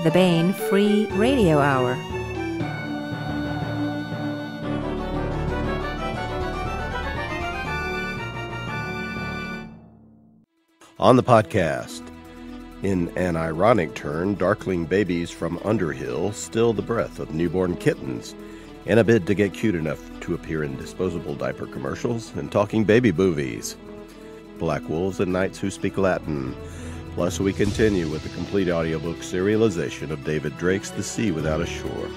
the Baen Free Radio Hour. On the podcast, in an ironic turn, darkling babies from Underhill still the breath of newborn kittens in a bid to get cute enough to appear in disposable diaper commercials and talking baby movies. Black wolves and knights who speak Latin. Plus, we continue with the complete audiobook serialization of David Drake's The Sea Without a Shore.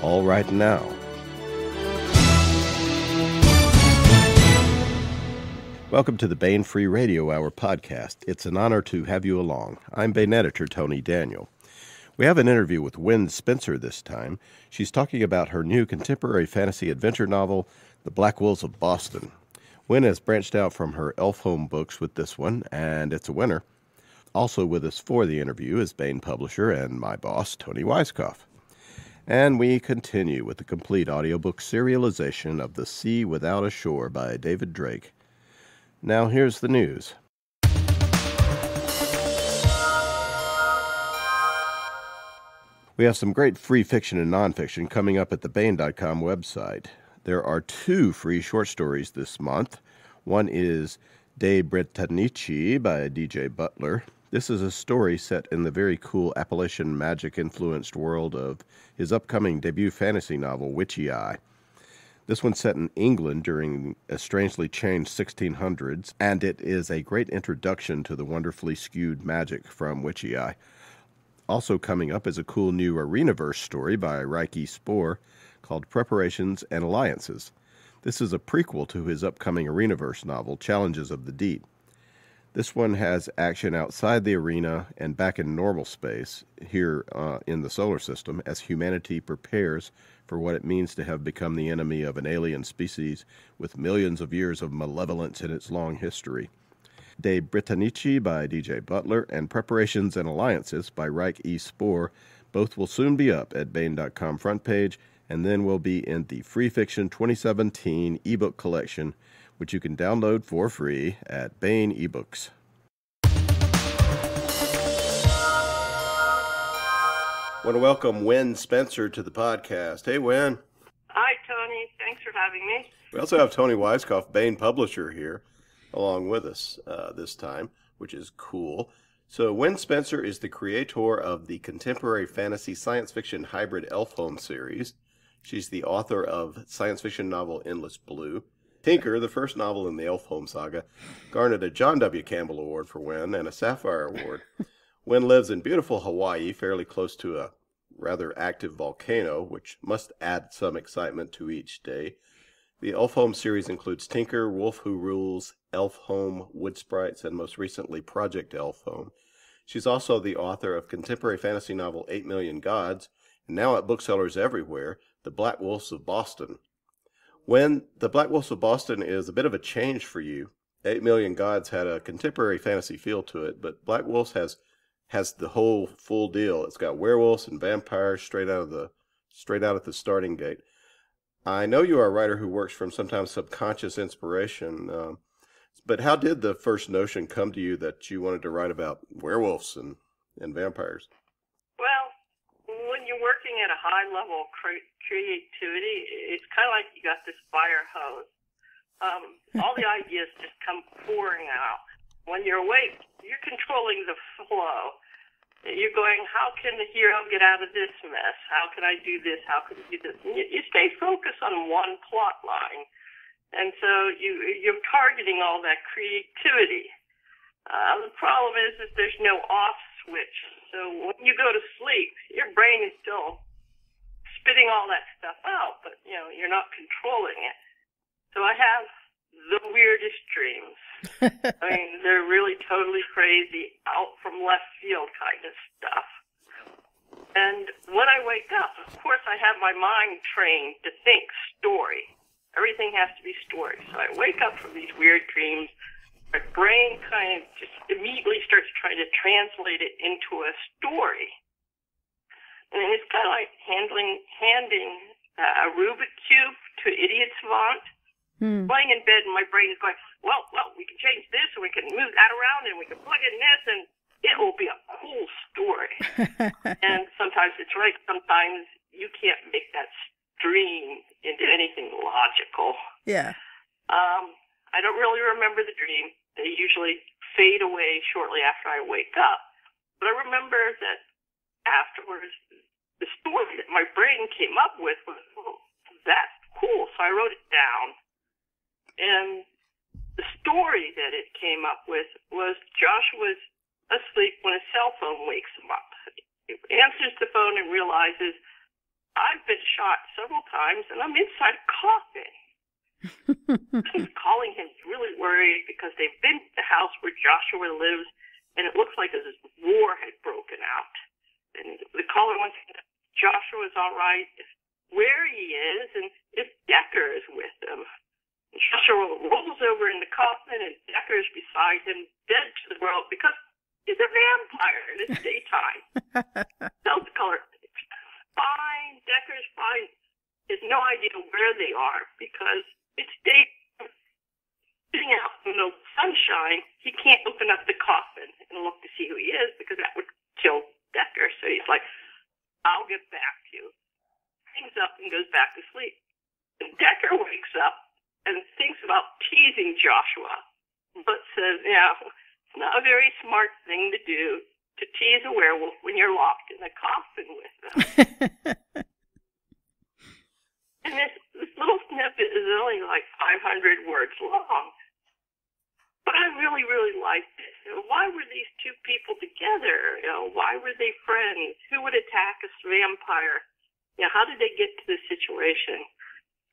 All right now. Welcome to the Baen Free Radio Hour podcast. It's an honor to have you along. I'm Baen editor Tony Daniel. We have an interview with Wen Spencer this time. She's talking about her new contemporary fantasy adventure novel, The Black Wolves of Boston. Wen has branched out from her Elfhome books with this one, and it's a winner. Also with us for the interview is Baen publisher and my boss, Tony Weiskopf. And we continue with the complete audiobook serialization of The Sea Without a Shore by David Drake. Now here's the news. We have some great free fiction and nonfiction coming up at the Baen.com website. There are 2 free short stories this month. One is De Britannici by D.J. Butler. This is a story set in the very cool Appalachian magic-influenced world of his upcoming debut fantasy novel, Witchy Eye. This one's set in England during a strangely changed 1600s, and it is a great introduction to the wonderfully skewed magic from Witchy Eye. Also coming up is a cool new Arenaverse story by Reiki Spoor called Preparations and Alliances. This is a prequel to his upcoming Arenaverse novel, Challenges of the Deep. This one has action outside the arena and back in normal space here in the solar system as humanity prepares for what it means to have become the enemy of an alien species with millions of years of malevolence in its long history. De Britannici by D.J. Butler and Preparations and Alliances by Reiki Spoor both will soon be up at Baen.com front page and then will be in the Free Fiction 2017 ebook collection, which you can download for free at Baen eBooks. I want to welcome Wen Spencer to the podcast. Hey, Wen. Hi, Tony. Thanks for having me. We also have Tony Weiskopf, Baen publisher, here along with us this time, which is cool. So Wen Spencer is the creator of the contemporary fantasy science fiction hybrid Elfhome series. She's the author of science fiction novel Endless Blue. Tinker, the first novel in the Elfhome saga, garnered a John W. Campbell Award for Wen and a Sapphire Award. Wen lives in beautiful Hawaii, fairly close to a rather active volcano, which must add some excitement to each day. The Elfhome series includes Tinker, Wolf Who Rules, Elfhome, Wood Sprites, and most recently Project Elfhome. She's also the author of contemporary fantasy novel 8 Million Gods, and now at booksellers everywhere, The Black Wolves of Boston. When The Black Wolves of Boston is a bit of a change for you. 8 Million Gods had a contemporary fantasy feel to it, but Black Wolves has the whole full deal. It's got werewolves and vampires straight out at the starting gate. I know you are a writer who works from sometimes subconscious inspiration, but how did the first notion come to you that you wanted to write about werewolves and vampires? Well, when you're working at a high level of creativity, it's kind of like you got this fire hose. All the ideas just come pouring out. When you're awake, you're controlling the flow. You're going, how can the hero get out of this mess? How can I do this? How can I do this? And you stay focused on one plot line. And so you're targeting all that creativity. The problem is that there's no off switch. So when you go to sleep, your brain is still spitting all that stuff out, but you're not controlling it. So I have the weirdest dreams. I mean, they're really totally crazy, out from left field kind of stuff. And when I wake up, of course, I have my mind trained to think story. Everything has to be story. So I wake up from these weird dreams. My brain kind of just immediately starts trying to translate it into a story. And it's kind of like handing a Rubik Cube to idiot savant. Laying in bed and my brain is going, well, we can change this and we can move that around and we can plug in this and it will be a cool story. And sometimes it's right. Sometimes you can't make that dream into anything logical. Yeah. I don't really remember the dream. They usually fade away shortly after I wake up. But I remember that afterwards, the story that my brain came up with was, oh, that's cool. So I wrote it down. And the story that it came up with was Joshua's asleep when his cell phone wakes him up. He answers the phone and realizes, I've been shot several times and I'm inside a coffin. He's calling him really worried because they've been to the house where Joshua lives and it looks like this war had broken out. And the caller wants to know if Joshua's all right, where he is, and if Decker is with him. And Joshua rolls over in the coffin and Decker's beside him, dead to the world because he's a vampire and it's daytime. Tells the caller, fine, Decker's fine. He has no idea where they are because it's daytime. Sitting out in the sunshine, he can't open up the coffin and look to see who he is because that would kill Decker. So he's like, I'll get back to you. Hangs up and goes back to sleep. And Decker wakes up and thinks about teasing Joshua, but says, yeah, it's not a very smart thing to do to tease a werewolf when you're locked in a coffin with them. And this little snippet is only like 500 words long. But I really, really liked it. You know, why were these two people together? You know, why were they friends? Who would attack a vampire? You know, how did they get to this situation?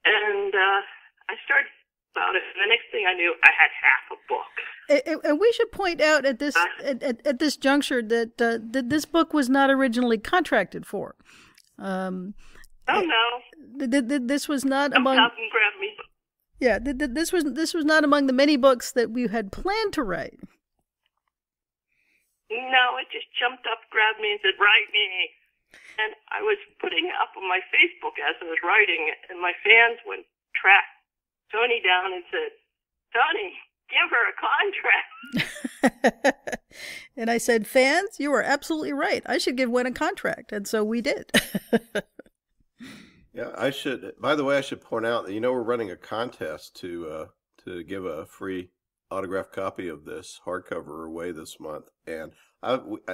And I started about it, and the next thing I knew, I had half a book. And we should point out at this at this juncture that this book was not originally contracted for. Oh no! This was not among. Come and grab me. Yeah, this was not among the many books that we had planned to write. No, it just jumped up, grabbed me, and said, "Write me." And I was putting it up on my Facebook as I was writing it, and my fans would track Tony down and said, "Tony, give her a contract." And I said, "Fans, you are absolutely right. I should give Wen a contract," and so we did. Yeah, I should. By the way, I should point out that we're running a contest to give a free autographed copy of this hardcover away this month, and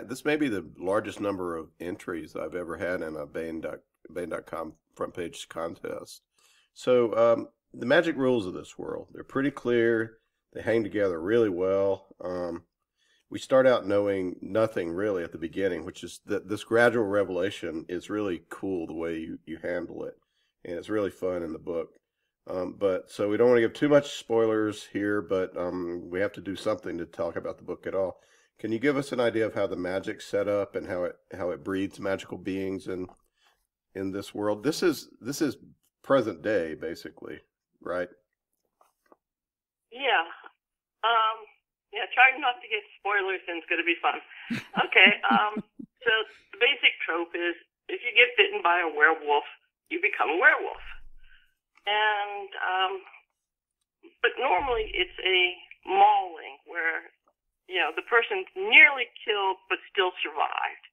this may be the largest number of entries I've ever had in a Baen.com front page contest. So the magic rules of this world—they're pretty clear. They hang together really well. We start out knowing nothing really at the beginning, which is that this gradual revelation is really cool the way you handle it. And it's really fun in the book. But so we don't want to give too much spoilers here, but we have to do something to talk about the book at all. Can you give us an idea of how the magic's set up and how it breeds magical beings in this world? This is present day, basically, right? Yeah. Yeah, trying not to get spoilers in is going to be fun. Okay, so the basic trope is if you get bitten by a werewolf, you become a werewolf. And, but normally it's a mauling where, the person's nearly killed but still survived.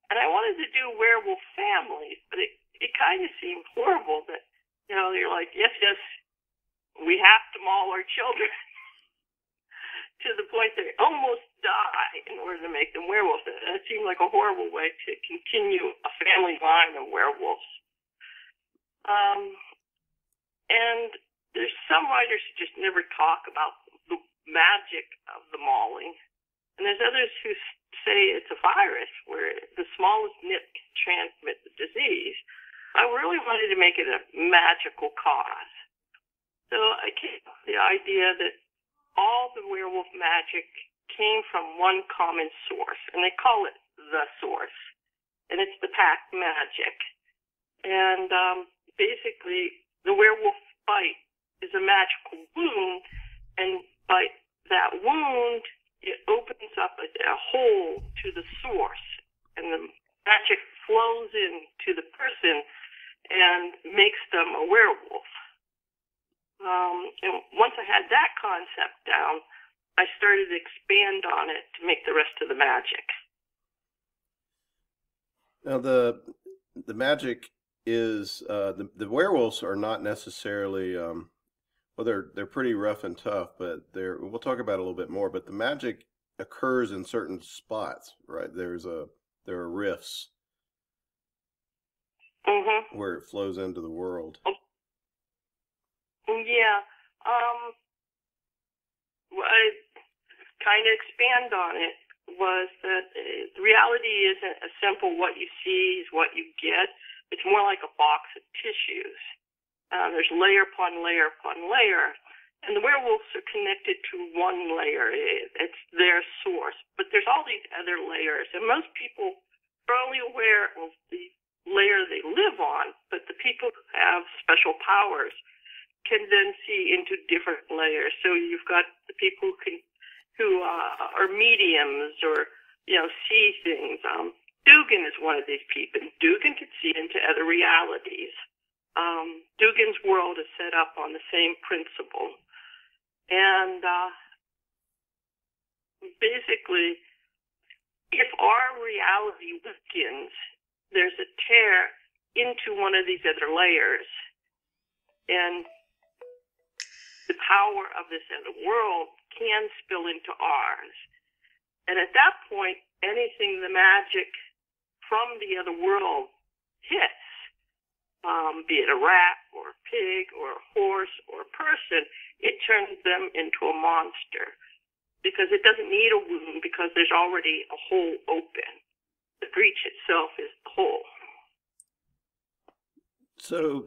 And I wanted to do werewolf families, but it kind of seemed horrible that, you're like, yes, we have to maul our children. To the point that they almost die in order to make them werewolves. And it seemed like a horrible way to continue a family line of werewolves. And there's some writers who just never talk about the magic of the mauling. And there's others who say it's a virus where the smallest nip can transmit the disease. I really wanted to make it a magical cause. So I came up with the idea that all the werewolf magic came from one common source, and they call it the source, and it's the pack magic. And basically, the werewolf bite is a magical wound, and by that wound, it opens up a hole to the source, and the magic flows into the person and makes them a werewolf. And once I had that concept down, I started to expand on it to make the rest of the magic. Now the magic is the werewolves are not necessarily well, they're pretty rough and tough, but we'll talk about it a little bit more. But the magic occurs in certain spots, right? There are rifts where it flows into the world. Yeah. I kind of expand on it was that reality isn't a simple what you see is what you get. It's more like a box of tissues. There's layer upon layer upon layer. And the werewolves are connected to one layer. It's their source. But there's all these other layers. And most people are only aware of the layer they live on. But the people who have special powers can then see into different layers. So you've got the people who are mediums or, see things. Dugan is one of these people. Dugan can see into other realities. Dugan's world is set up on the same principle. And basically, if our reality weakens, there's a tear into one of these other layers. And the power of this other world can spill into ours. And at that point, anything the magic from the other world hits, be it a rat or a pig or a horse or a person, it turns them into a monster because it doesn't need a wound because there's already a hole open. The breach itself is the hole. So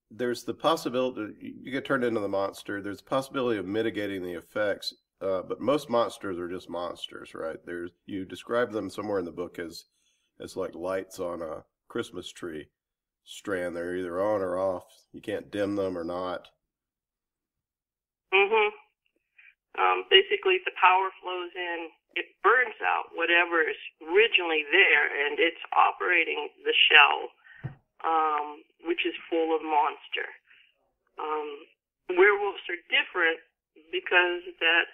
there's the possibility you get turned into the monster. There's the possibility of mitigating the effects, but most monsters are just monsters, right? You describe them somewhere in the book as like lights on a Christmas tree strand. They're either on or off. You can't dim them or not. Basically, the power flows in. It burns out whatever is originally there, and it's operating the shell, which is full of monster. Werewolves are different because that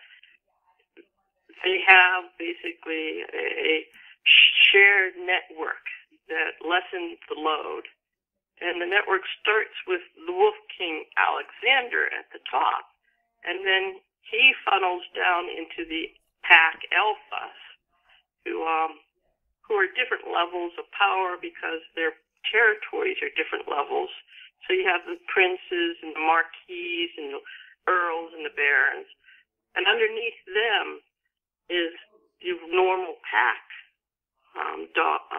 they have basically a shared network that lessens the load. And the network starts with the Wolf King Alexander at the top, and then he funnels down into the pack alphas, who are different levels of power because their territories are different levels. So you have the princes and the marquises and the earls and the barons, and underneath them is the normal pack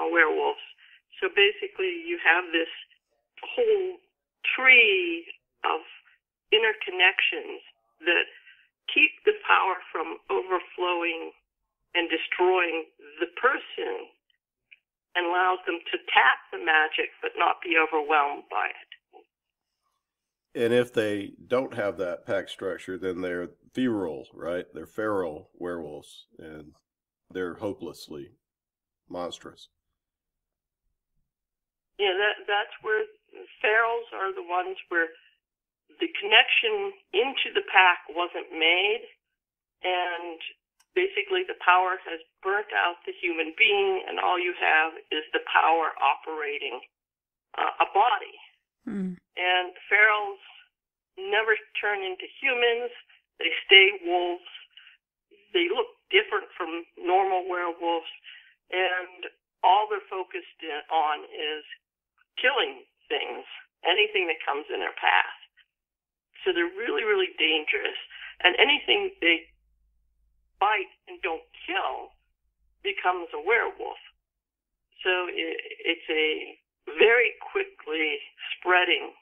werewolves. So basically, you have this whole tree of interconnections that keep the power from overflowing and destroying the person and allows them to tap the magic but not be overwhelmed by it. And if they don't have that pack structure, then they're feral, right? They're feral werewolves, and they're hopelessly monstrous. Yeah, that's where ferals are the ones where the connection into the pack wasn't made, and basically the power has burnt out the human being, and all you have is the power operating a body. And ferals never turn into humans. They stay wolves. They look different from normal werewolves, and all they're focused on is killing things, anything that comes in their path. So they're really, really dangerous. And anything they bite and don't kill becomes a werewolf. So it's a very quickly spreading,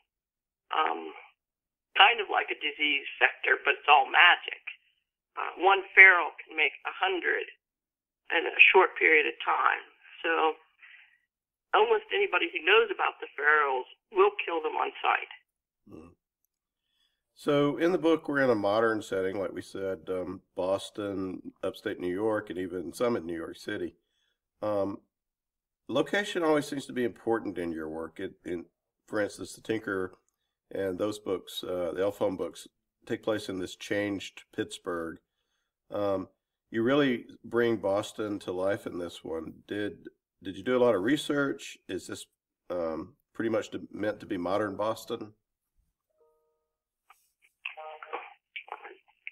kind of like a disease vector, but it's all magic. One feral can make 100 in a short period of time. So almost anybody who knows about the ferals will kill them on sight. So in the book, we're in a modern setting, like we said, Boston, upstate New York, and even some in New York City. Location always seems to be important in your work. For instance, The Tinker and those books, the Elfhome books, take place in this changed Pittsburgh. You really bring Boston to life in this one. Did did you do a lot of research? Is this pretty much meant to be modern Boston?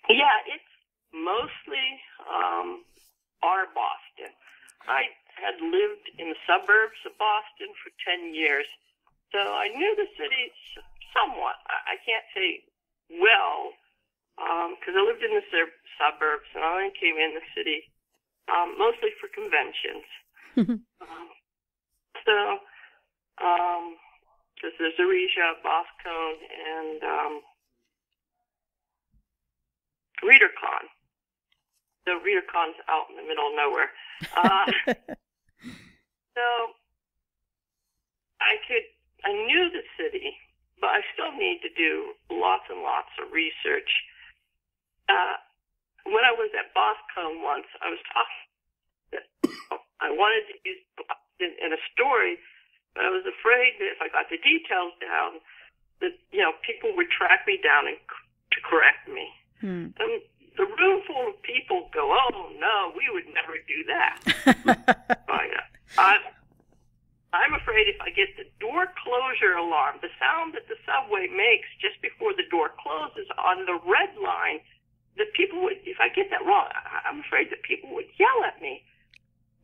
Yeah, it's mostly our Boston. I had lived in the suburbs of Boston for 10 years, so I knew the city somewhat. I can't say well, because I lived in the suburbs, and I only came in the city mostly for conventions. Because there's a Regia, Boscone, and ReaderCon. The ReaderCon's out in the middle of nowhere. So I knew the city, but I still need to do lots and lots of research. When I was at Boscone once, I was talking that I wanted to use Boston in a story, but I was afraid that if I got the details down, that people would track me down and to correct me. And the room full of people go, "Oh no, we would never do that." I'm afraid if I get the door closure alarm, the sound that the subway makes just before the door closes on the red line, that people would, if I get that wrong, I'm afraid that people would yell at me.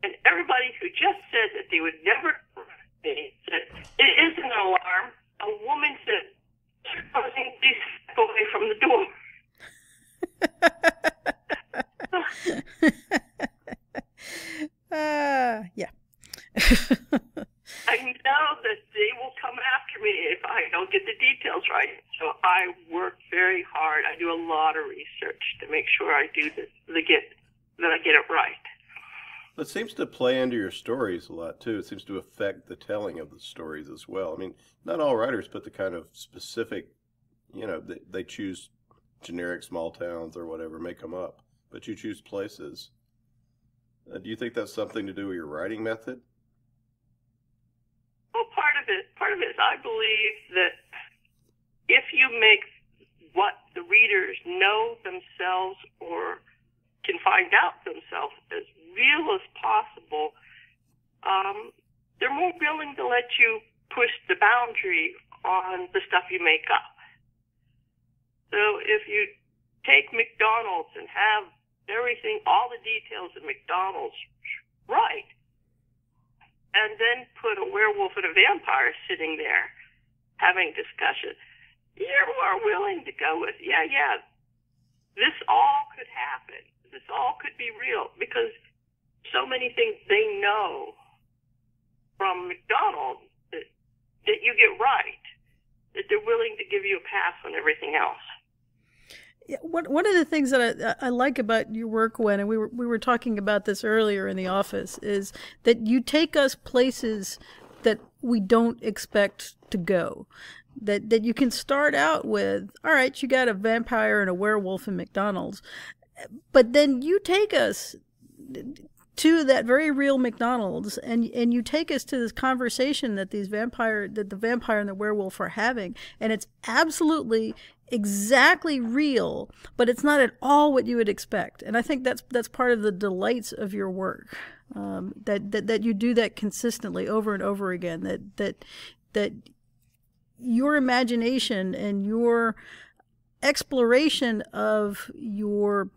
And everybody who just said that they would never correct me said, "It isn't an alarm." A woman said, "Supposing please step away from the door." Yeah. I know that they will come after me if I don't get the details right. So I work very hard. I do a lot of research to make sure I do that I get it right. It seems to play into your stories a lot too. It seems to affect the telling of the stories as well. I mean, not all writers put the kind of specific, they choose generic small towns or whatever, make them up, but you choose places. Do you think that's something to do with your writing method? Well, part of it is I believe that if you make what the readers know themselves or can find out themselves as real as possible, they're more willing to let you push the boundary on the stuff you make up. So if you take McDonald's and have everything, all the details of McDonald's right, and then put a werewolf and a vampire sitting there having discussion, you're more willing to go with, yeah, this all could happen. This all could be real, because so many things they know from McDonald's that you get right, that they're willing to give you a pass on everything else. Yeah, one of the things that I like about your work, Wen, and we were talking about this earlier in the office, is that you take us places that we don't expect to go. That you can start out with, all right, you got a vampire and a werewolf in McDonald's, but then you take us to that very real McDonald's, and you take us to this conversation that the vampire and the werewolf are having, and it's absolutely exactly real, but it's not at all what you would expect. And I think that's part of the delights of your work, that you do that consistently over and over again, that your imagination and your exploration of your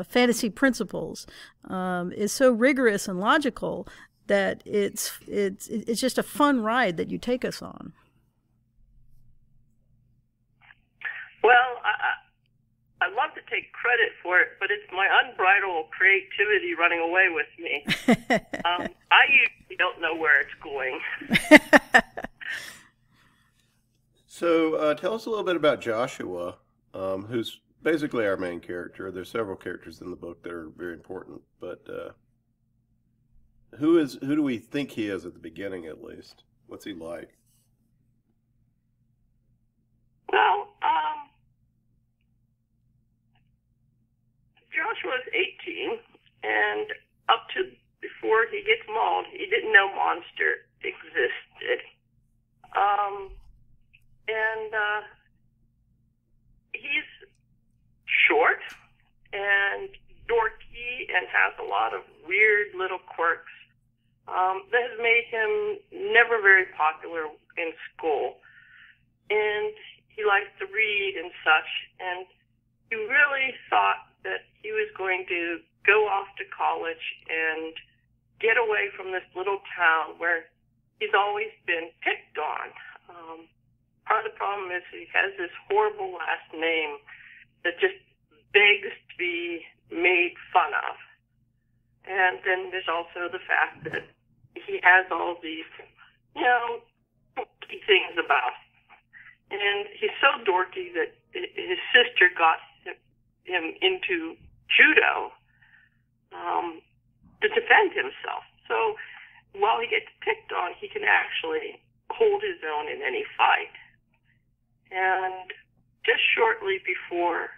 fantasy principles is so rigorous and logical that it's just a fun ride that you take us on. Well, I love to take credit for it, but it's my unbridled creativity running away with me. I usually don't know where it's going. So tell us a little bit about Joshua, who's basically our main character. There's several characters in the book that are very important, but who do we think he is at the beginning, at least? What's he like? Well, Joshua's 18, and up to before he gets mauled, he didn't know Monster existed. He's short and dorky and has a lot of weird little quirks. that has made him never very popular in school. And he likes to read and such, and he really thought that he was going to go off to college and get away from this little town where he's always been picked on. Part of the problem is he has this horrible last name that just begs to be made fun of. And then there's also the fact that he has all these, dorky things about him. And he's so dorky that his sister got him into judo to defend himself. So while he gets picked on, he can actually hold his own in any fight. And just shortly before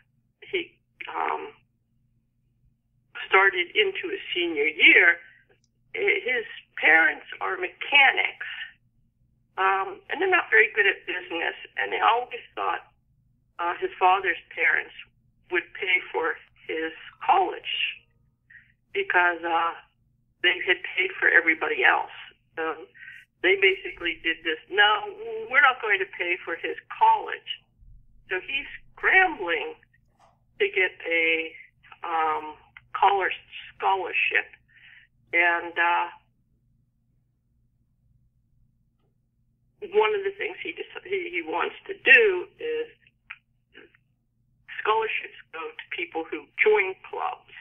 he started into his senior year, his parents are mechanics, and they're not very good at business, and they always thought his father's parents would pay for his college because they had paid for everybody else. They basically did this, no, we're not going to pay for his college. So he's scrambling to get a college scholarship. And one of the things he wants to do is scholarships go to people who join clubs.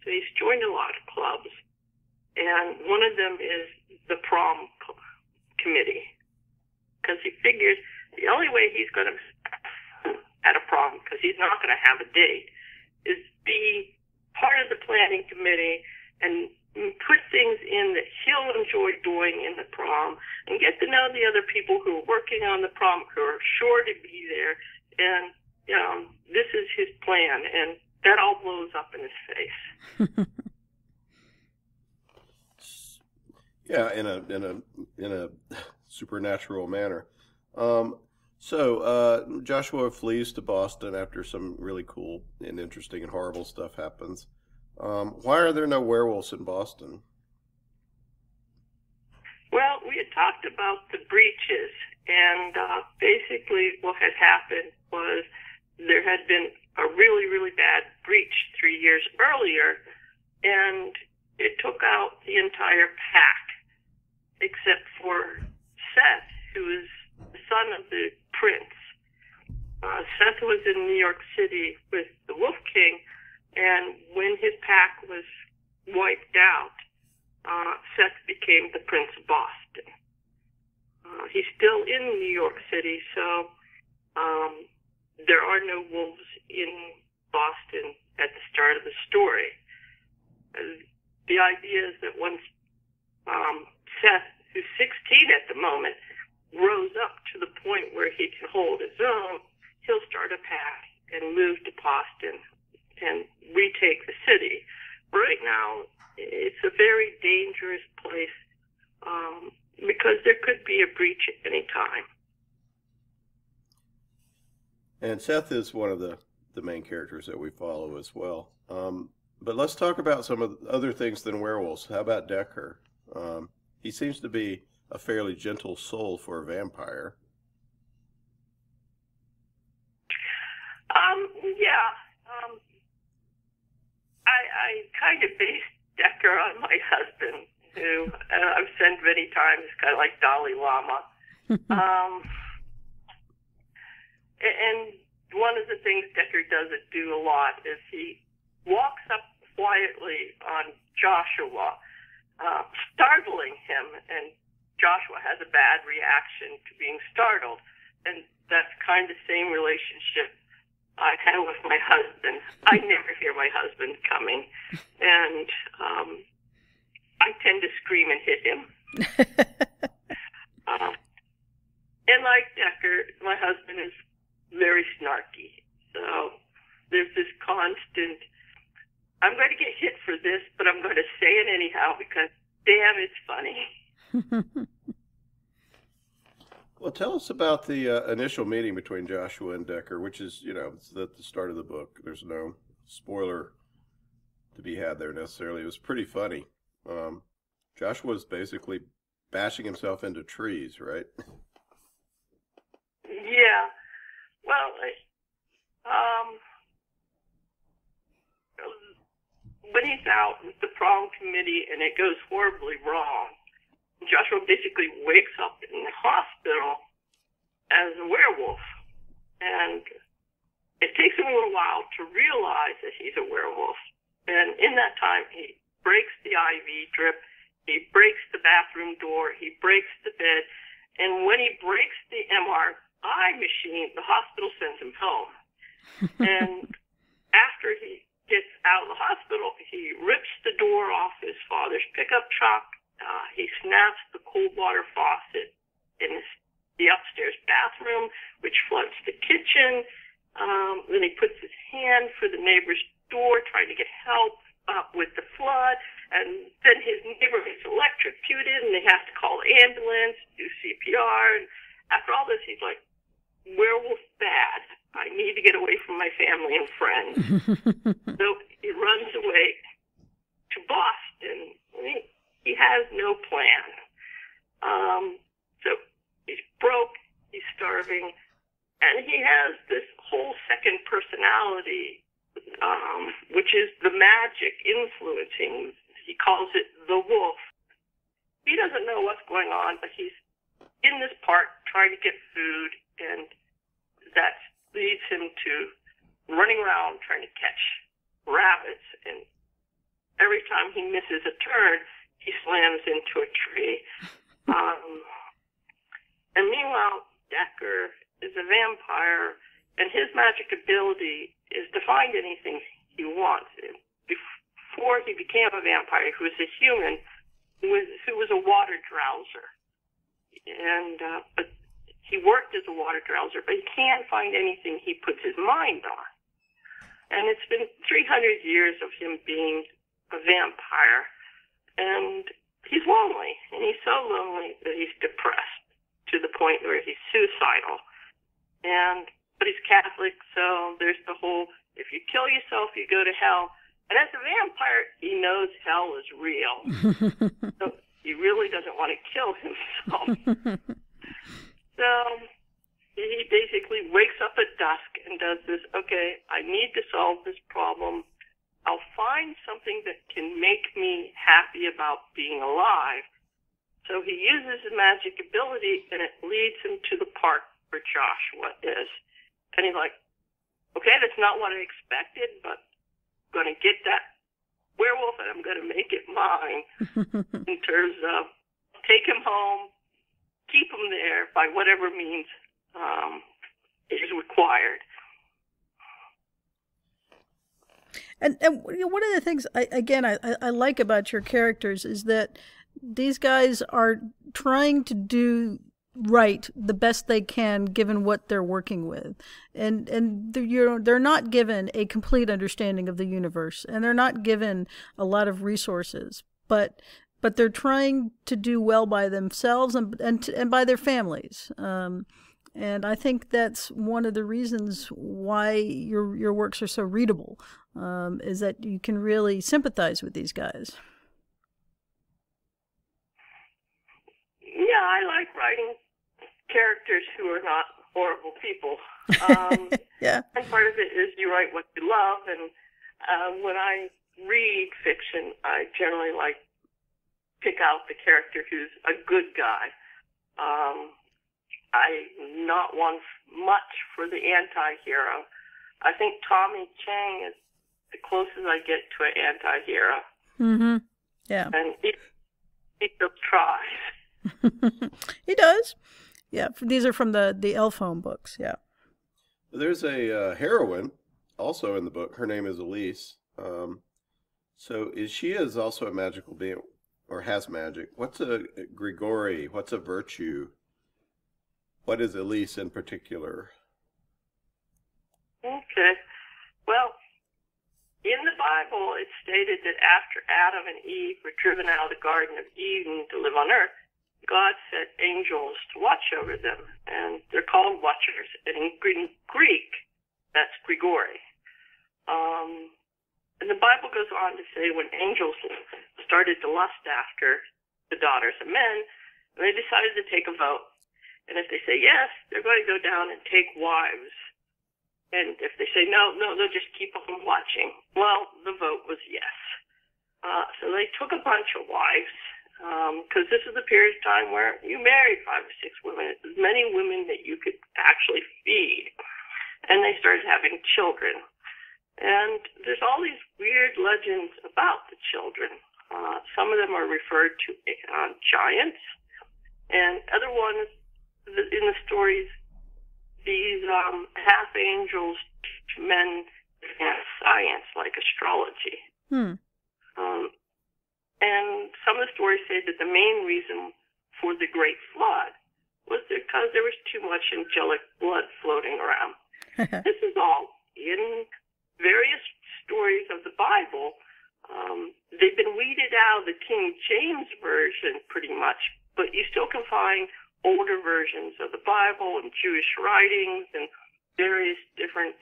So he's joined a lot of clubs. And one of them is the prom committee, because he figures the only way he's going to at a prom, because he's not going to have a date, is be part of the planning committee and put things in that he'll enjoy doing in the prom and get to know the other people who are working on the prom, who are sure to be there. And, this is his plan, and that all blows up in his face. Yeah, in a supernatural manner. So Joshua flees to Boston after some really cool and interesting and horrible stuff happens. Why are there no werewolves in Boston? Well, we had talked about the breaches, and basically what had happened was there had been a really, really bad breach 3 years earlier, and it took out the entire pack, except for Seth, who is the son of the prince. Seth was in New York City with the Wolf King, and when his pack was wiped out, Seth became the Prince of Boston. He's still in New York City, so there are no wolves in Boston at the start of the story. The idea is that once Seth, who's 16 at the moment, grows up to the point where he can hold his own, he'll start a pack and move to Boston and retake the city. Right now, it's a very dangerous place because there could be a breach at any time. And Seth is one of the main characters that we follow as well. But let's talk about some of the other things than werewolves. How about Decker? He seems to be a fairly gentle soul for a vampire. I kind of based Decker on my husband, who I've said many times is kind of like Dalai Lama. And one of the things Decker doesn't do a lot is he walks up quietly on Joshua, startling him, and Joshua has a bad reaction to being startled. And that's kind of the same relationship I have with my husband. I never hear my husband coming, and I tend to scream and hit him. And like Decker, my husband is very snarky. So there's this constant, I'm going to get hit for this, but I'm going to say it anyhow because, damn, it's funny. Well, tell us about the initial meeting between Joshua and Decker, which is, it's at the start of the book. There's no spoiler to be had there necessarily. It was pretty funny. Joshua's basically bashing himself into trees, right? Yeah. Well, when he's out with the prom committee and it goes horribly wrong, Joshua basically wakes up in the hospital as a werewolf. And it takes him a little while to realize that he's a werewolf. And in that time, he breaks the IV drip, he breaks the bathroom door, he breaks the bed. And when he breaks the MRI machine, the hospital sends him home. And after he gets out of the hospital, he rips the door off his father's pickup truck. He snaps the cold water faucet in the upstairs bathroom, which floods the kitchen. Then he puts his hand for the neighbor's door, trying to get help with the flood. And then his neighbor gets electrocuted, and they have to call the ambulance, do CPR. And after all this, he's like, werewolf bad. I need to get away from my family and friends. So he runs away to Boston. He has no plan. So he's broke, he's starving, and he has this whole second personality, which is the magic influencing. He calls it the wolf. He doesn't know what's going on, but he's in this park trying to get food, and that leads him to running around trying to catch rabbits. And every time he misses a turn, he slams into a tree. And meanwhile, Decker is a vampire, and his magic ability is to find anything he wants. Before he became a vampire, he was a human who was a water drowser. And but he worked as a water drowser, but he can't find anything he puts his mind on. And it's been 300 years of him being a vampire, and he's lonely, and he's so lonely that he's depressed to the point where he's suicidal. But he's Catholic, so there's the whole, if you kill yourself, you go to hell. And as a vampire, he knows hell is real. So he really doesn't want to kill himself. So he basically wakes up at dusk and does this, okay, I need to solve this problem. I'll find something that can make me happy about being alive. So he uses his magic ability, and it leads him to the park where Joshua is. And he's like, okay, that's not what I expected, but I'm going to get that werewolf and I'm going to make it mine in terms of take him home, keep him there by whatever means is required. And one of the things I like about your characters is that these guys are trying to do right the best they can given what they're working with, and they're not given a complete understanding of the universe, and they're not given a lot of resources, but they're trying to do well by themselves and by their families. And I think that's one of the reasons why your works are so readable, is that you can really sympathize with these guys. Yeah, I like writing characters who are not horrible people. Yeah. And part of it is you write what you love, and when I read fiction, I generally like pick out the character who's a good guy. I'm not one much for the anti-hero. I think Tommy Chang is the closest I get to an anti-hero. Mm-hmm. Yeah. And he still tries. He does. Yeah, these are from the Elfhome books, yeah. There's a heroine also in the book. Her name is Elise. So she is also a magical being, or has magic. What's a Grigori? What's a virtue? What is Elise in particular? Okay. Well, in the Bible, it's stated that after Adam and Eve were driven out of the Garden of Eden to live on earth, God set angels to watch over them, and they're called watchers. And in Greek, that's Grigori. And the Bible goes on to say when angels started to lust after daughters of men, and they decided to take a vote. And if they say yes, they're going to go down and take wives. And if they say no, they'll just keep on watching. Well, the vote was yes. So they took a bunch of wives, because this is the period of time where you married 5 or 6 women, as many women that you could actually feed. And they started having children. And there's all these weird legends about the children. Some of them are referred to giants, and other ones in the stories, these half angels teach men advanced science like astrology. And some of the stories say that the main reason for the Great Flood was because there was too much angelic blood floating around. This is all in various stories of the Bible. They've been weeded out of the King James Version pretty much, but you still can find older versions of the Bible and Jewish writings and various different,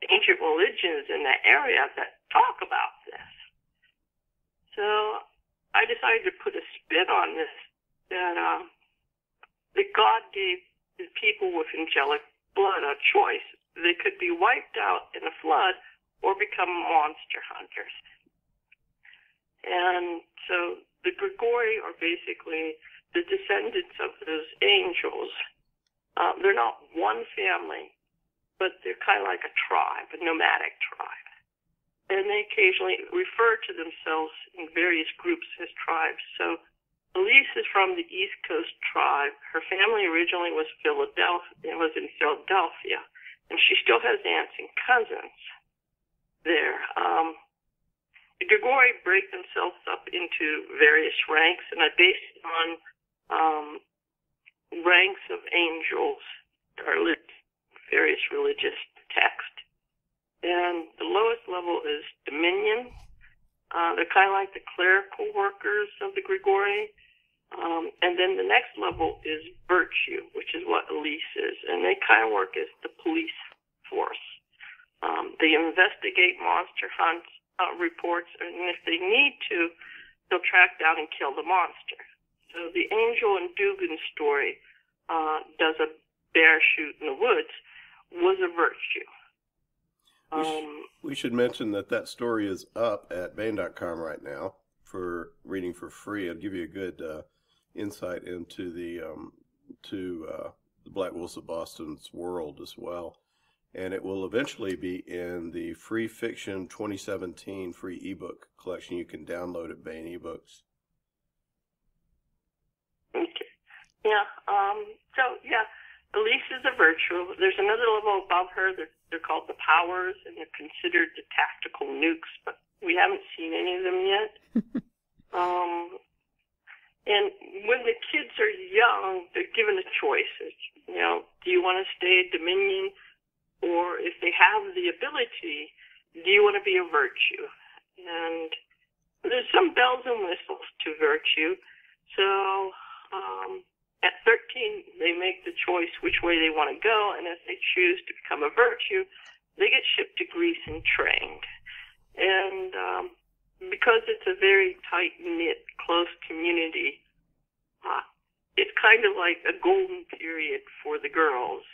ancient religions in that area that talk about this. So I decided to put a spin on this, that God gave the people with angelic blood a choice. They could be wiped out in a flood or become monster hunters. And so the Grigori are basically the descendants of those angels. They're not one family, but they're kind of like a tribe, a nomadic tribe. And they occasionally refer to themselves in various groups as tribes. So Elise is from the East Coast tribe. Her family originally was in Philadelphia, and she still has aunts and cousins there. The Grigori break themselves up into various ranks, and I base it on ranks of angels that are various religious texts. And the lowest level is dominion. They're kind of like the clerical workers of the Grigori. And then the next level is virtue, which is what Elise is. And they kind of work as the police force. They investigate monster hunts, reports, and if they need to, they'll track down and kill the monster. So the Angel and Dugan story, does a bear shoot in the woods, was a virtue. We should mention that story is up at Bain.com right now for reading for free. It'll give you a good insight into the Black Wolves of Boston's world as well. And it will eventually be in the Free Fiction 2017 free ebook collection you can download at Bain eBooks. Okay. Yeah. Elise is a virtue. There's another level above her. They're called the Powers, and they're considered the tactical nukes, but we haven't seen any of them yet. And when the kids are young, they're given a choice. Do you want to stay at Dominion? Or if they have the ability, do you want to be a virtue? And there's some bells and whistles to virtue. So at 13, they make the choice which way they want to go. And if they choose to become a virtue, they get shipped to Greece and trained. And because it's a very tight-knit, close community, it's kind of like a golden period for the girls.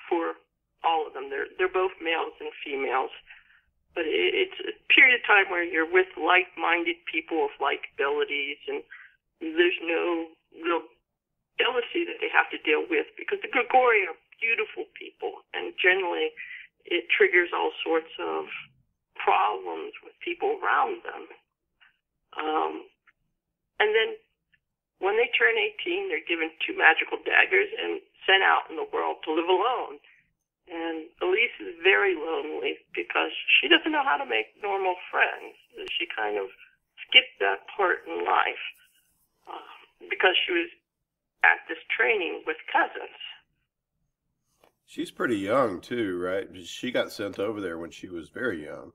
For all of them, they're both males and females, but it's a period of time where you're with like-minded people with like abilities, and there's no real jealousy that they have to deal with because the Grigori are beautiful people, and generally it triggers all sorts of problems with people around them. And then when they turn 18, they're given 2 magical daggers and sent out in the world to live alone. And Elise is very lonely because she doesn't know how to make normal friends. She kind of skipped that part in life because she was at this training with cousins. She's pretty young, too, right? She got sent over there when she was very young.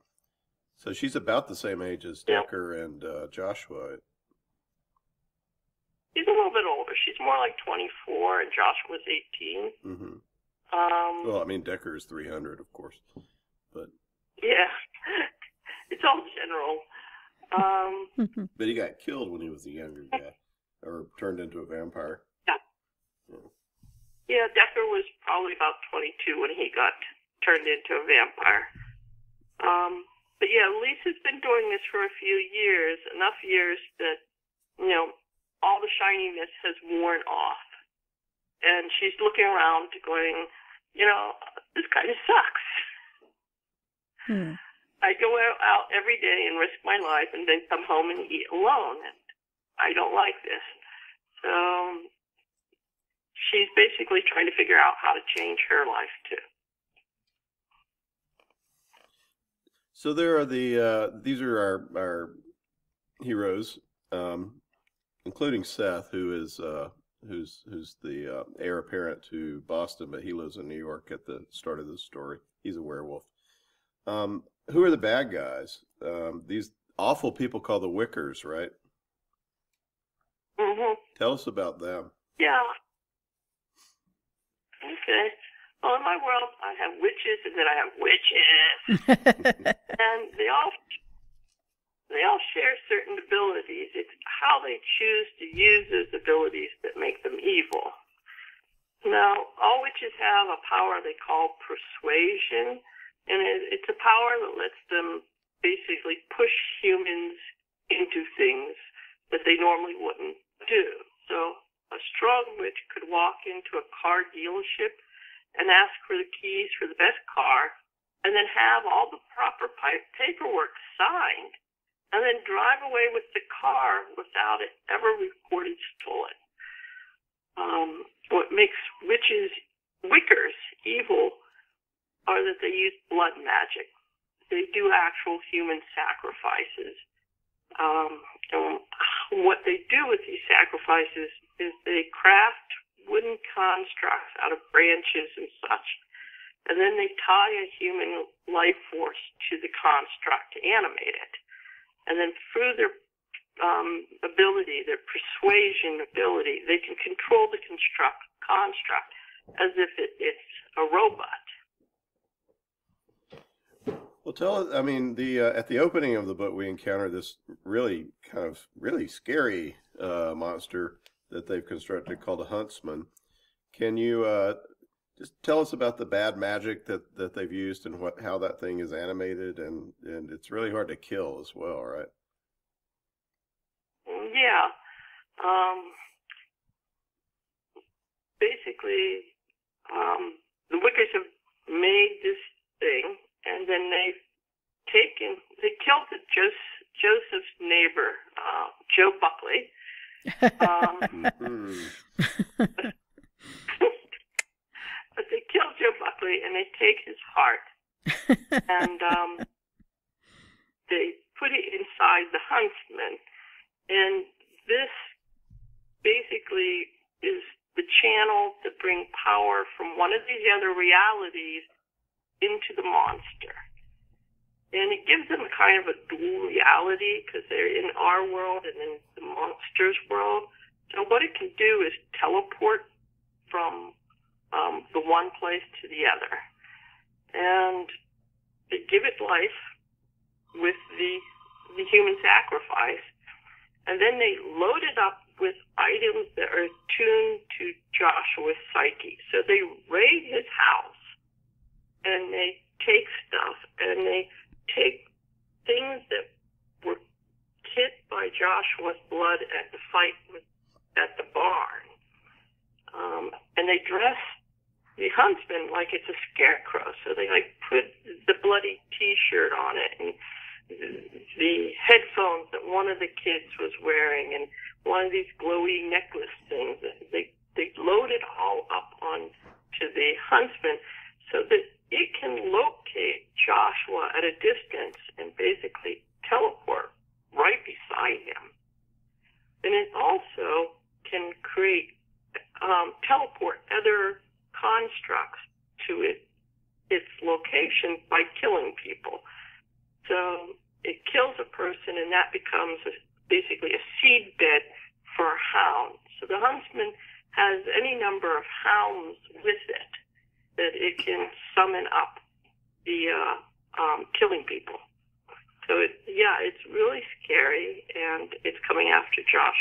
So she's about the same age as Decker and Joshua. She's a little bit older. She's more like 24, and Joshua's 18. Mm-hmm. Well, I mean, Decker is 300, of course. But yeah, it's all general. But he got killed when he was a younger guy, or turned into a vampire. Yeah, Decker was probably about 22 when he got turned into a vampire. But yeah, Lisa's been doing this for a few years, enough years that, all the shininess has worn off. And she's looking around going, this kind of sucks. I go out every day and risk my life and then come home and eat alone. And I don't like this. So she's basically trying to figure out how to change her life too. So there are these are our heroes, including Seth, who is who's the heir apparent to Boston, but he lives in New York at the start of this story. He's a werewolf. Who are the bad guys? These awful people called the Wickers, right? Mm-hmm. Tell us about them. Yeah. Okay. Well, in my world, I have witches, and then I have witches, and they all share certain abilities. It's how they choose to use those abilities that make them evil. Now, all witches have a power they call persuasion, and it's a power that lets them basically push humans into things that they normally wouldn't do. So a strong witch could walk into a car dealership and ask for the keys for the best car, and then have all the proper paperwork signed, and then drive away with the car without it ever reported stolen. What makes Wickers evil are that they use blood magic. They do actual human sacrifices. And what they do with these sacrifices is they craft wooden constructs out of branches and such, and then they tie a human life force to the construct to animate it. And then through their ability, their persuasion ability, they can control the construct as if it's a robot. Well, tell us. I mean, at the opening of the book, we encounter this really scary monster that they've constructed called a huntsman. Can you just tell us about the bad magic that they've used and how that thing is animated, and it's really hard to kill as well, right? Yeah. Basically, the Wickers have made this thing, and then they killed Joseph's neighbor, Joe Buckley. But they kill Joe Buckley and they take his heart and they put it inside the huntsman. And this basically is the channel to bring power from one of these other realities into the monster. And it gives them a kind of a dual reality because they're in our world and in the monster's world. So what it can do is teleport from the one place to the other. And they give it life with the human sacrifice. And then they load it up with items that are tuned to Joshua's psyche. So they raid his house and they take stuff and they take things that were hit by Joshua's blood at the fight at the barn. And they dress the huntsman like it's a scarecrow. So they put the bloody T-shirt on it and the headphones that one of the kids was wearing and one of these glowy necklace things. They load it all up onto the huntsman so that it can locate Joshua at a distance and basically teleport right beside him. And it also can teleport other constructs to its location by killing people. So it kills a person, and that becomes basically a seed bed for a hound. So the huntsman has any number of hounds with it that it can summon up the killing people. So it's really scary.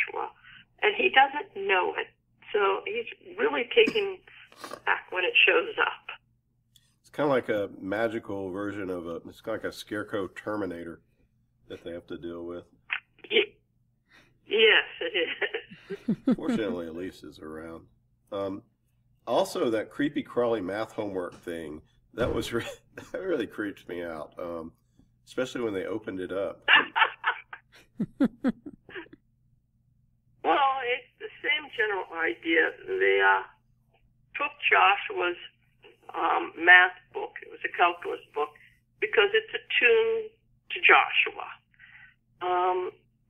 Joshua, and he doesn't know it. So he's really taken back when it shows up. It's kind of like a magical version of it's kind of like a scarecrow Terminator that they have to deal with. Yes, it is. Fortunately, Elise is around. Also, that creepy crawly math homework thing, that really creeped me out, especially when they opened it up. Well, it's the same general idea. They took Joshua's math book. It was a calculus book because it's attuned to Joshua.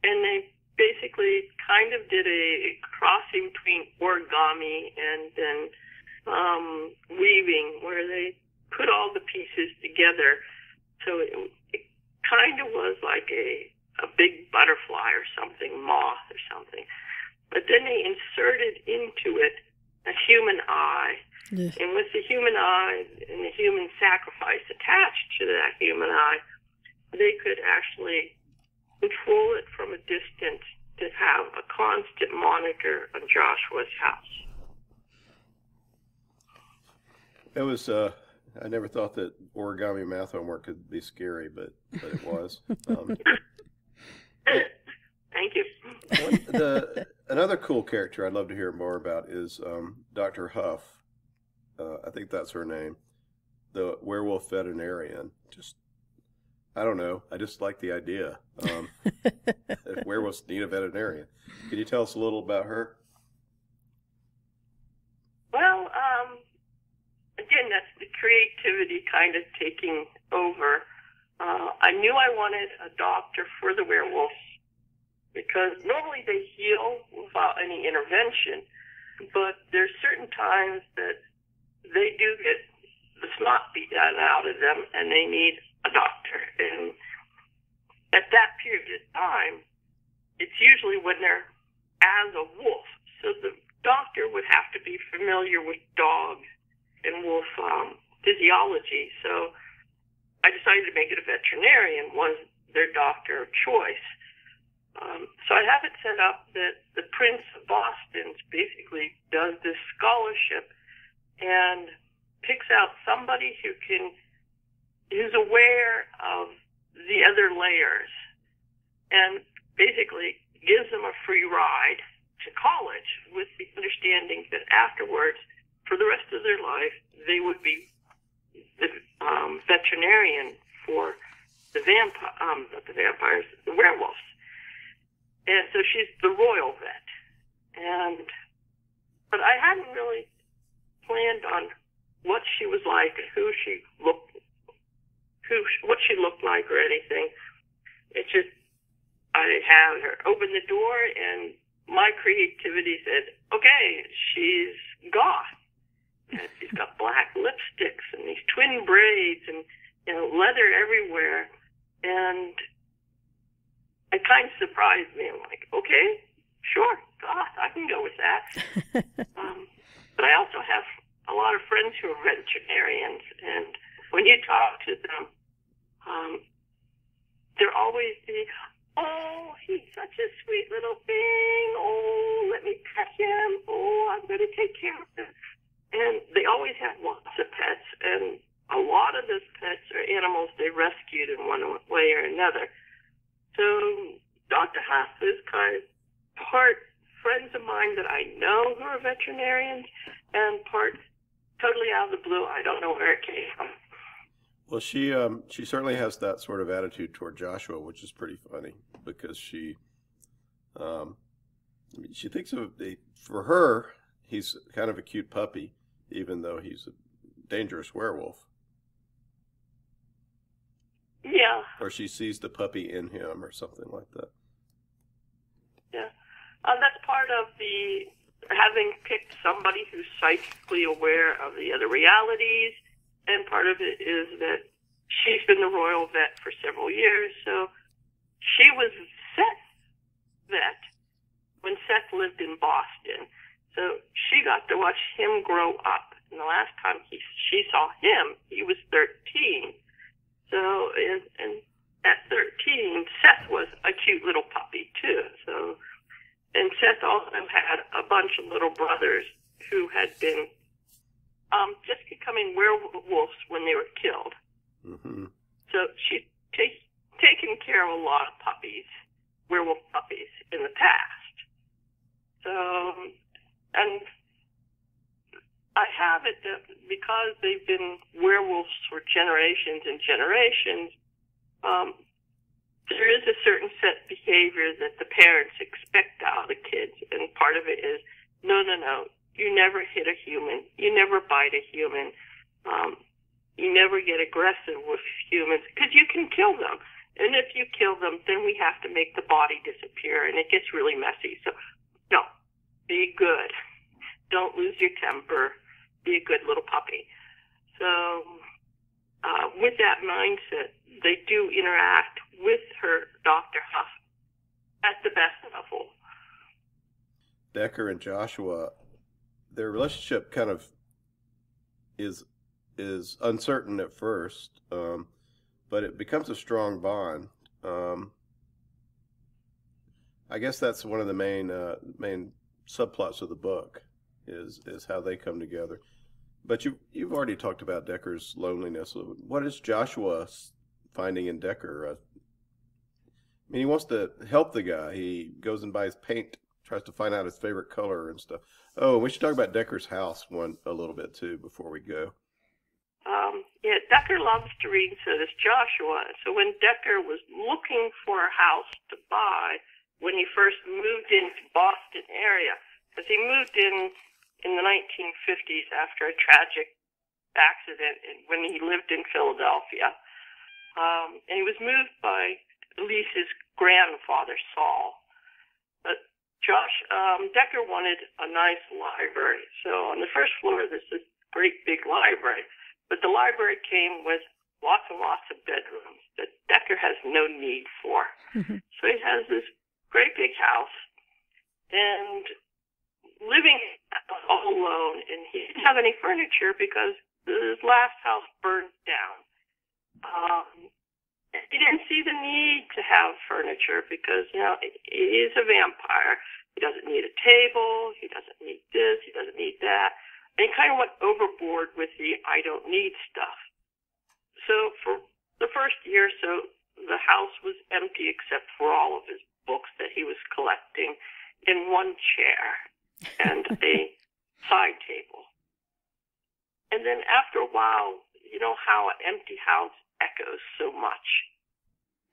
And they basically kind of did a crossing between origami and then weaving, where they put all the pieces together. So it kind of was like a big butterfly or something, moth or something. But then they inserted into it a human eye. Yes. And with the human eye and the human sacrifice attached to that human eye, they could actually control it from a distance to have a constant monitor on Joshua's house. It was, I never thought that origami math homework could be scary, but it was. Thank you. Another cool character I'd love to hear more about is Dr. Huff. I think that's her name. The werewolf veterinarian. I don't know. I just like the idea. Werewolves need a veterinarian. Can you tell us a little about her? Well, again, that's the creativity kind of taking over. I knew I wanted a doctor for the werewolves because normally they heal without any intervention, but there's certain times that they do get the snot beat out of them and they need a doctor. And at that period of time, it's usually when they're as a wolf. So the doctor would have to be familiar with dog and wolf physiology. So I decided to make it a veterinarian, was their doctor of choice. So I have it set up that the Prince of Boston basically does this scholarship and picks out somebody who's aware of the other layers and basically gives them a free ride to college with the understanding that afterwards, for the rest of their life, they would be the veterinarian for the werewolves. And so she's the royal vet. But I hadn't really planned on what she was like, what she looked like or anything. It's just, I had her open the door and my creativity said, okay, she's goth. And she's got black lipsticks and these twin braids and, leather everywhere. And it kind of surprised me. I'm like, okay, sure, goth, I can go with that. But I also have a lot of friends who are veterinarians, and when you talk to them, they're always oh, he's such a sweet little thing. Oh, let me pet him. Oh, I'm going to take care of him. And they always have lots of pets, and a lot of those pets are animals they rescued in one way or another. So Dr. Huff is kind of part friends of mine that I know who are veterinarians, and part totally out of the blue. I don't know where it came from. Well, she certainly has that sort of attitude toward Joshua, which is pretty funny because she thinks for her, he's kind of a cute puppy, even though he's a dangerous werewolf. Yeah. Or she sees the puppy in him or something like that. Yeah. That's part of the having picked somebody who's psychically aware of the other realities, and part of it is that she's been the royal vet for several years, so she was Seth's vet when Seth lived in Boston. So she got to watch him grow up. And the last time she saw him, he was 13. So, and at 13, Seth was a cute little puppy, too. So, And Seth also had a bunch of little brothers who had been just becoming werewolves when they were killed. Mm-hmm. So she's taken care of a lot of puppies, werewolf puppies, in the past. So, and I have it that because they've been werewolves for generations and generations, there is a certain set behavior that the parents expect out of the kids, and part of it is, no, you never hit a human, you never bite a human, you never get aggressive with humans, because you can kill them. And if you kill them, then we have to make the body disappear, and it gets really messy. So, no, be good. Don't lose your temper. Be a good little puppy. So, with that mindset, they do interact with her Dr. Huff at the best level. Decker and Joshua, their relationship kind of is uncertain at first, but it becomes a strong bond. I guess that's one of the main subplots of the book is how they come together. But you've already talked about Decker's loneliness. What is Joshua finding in Decker? I mean, he wants to help the guy. He goes and buys paint, tries to find out his favorite color and stuff. Oh, we should talk about Decker's house a little bit too before we go. Yeah, Decker loves to read, so does Joshua. So when Decker was looking for a house to buy when he first moved into Boston area, because he moved in the 1950s after a tragic accident when he lived in Philadelphia. And he was moved by Lisa's grandfather, Saul. But Decker wanted a nice library. So on the first floor, there's this great big library. But the library came with lots and lots of bedrooms that Decker has no need for. So he has this great big house and living all alone, and he didn't have any furniture because his last house burned down. He didn't see the need to have furniture because, he is a vampire. He doesn't need a table. He doesn't need this. He doesn't need that. And he kind of went overboard with the I don't need stuff. So for the first year or so, the house was empty except for all of his books that he was collecting in one chair and a side table. And then after a while, you know how an empty house echoes so much.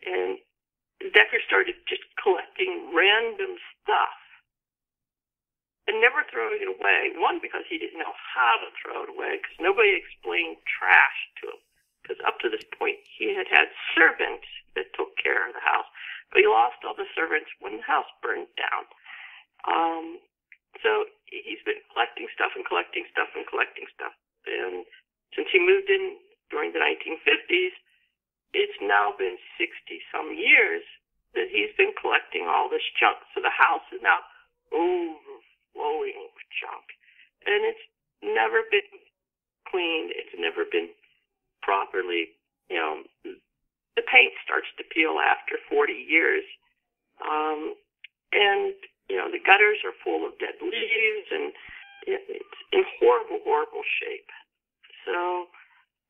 And Decker started just collecting random stuff and never throwing it away. One, because he didn't know how to throw it away, because nobody explained trash to him. Because up to this point, he had had servants that took care of the house. But he lost all the servants when the house burned down. So he's been collecting stuff and collecting stuff and collecting stuff. And since he moved in during the 1950s, it's now been 60-some years that he's been collecting all this junk. So the house is now overflowing with junk. And it's never been cleaned. It's never been properly, the paint starts to peel after 40 years. And, the gutters are full of dead leaves, and it's in horrible, horrible shape. So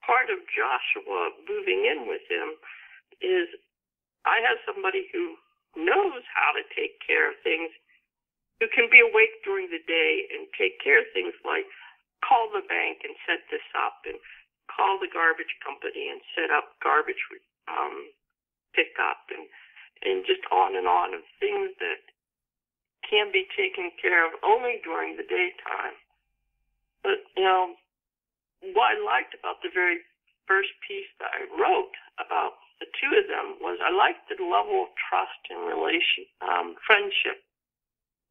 part of Joshua moving in with him is I have somebody who knows how to take care of things, who can be awake during the day and take care of things like call the bank and set this up, and call the garbage company and set up garbage pickup, and just on and on of things that can be taken care of only during the daytime. But, what I liked about the very first piece that I wrote about the two of them was I liked the level of trust and friendship,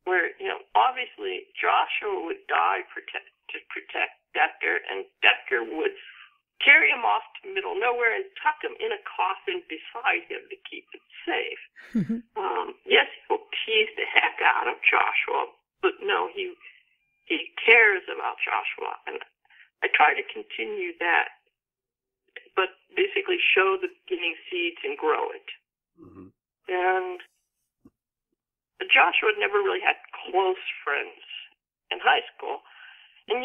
where, obviously Joshua would die to protect Decker, and Decker would carry him off to middle nowhere and tuck him in a coffin beside him to keep him safe. Yes, he'll tease the heck out of Joshua, but no, he cares about Joshua, and I try to continue that, but basically show the beginning seeds and grow it. And Joshua never really had close friends in high school. And,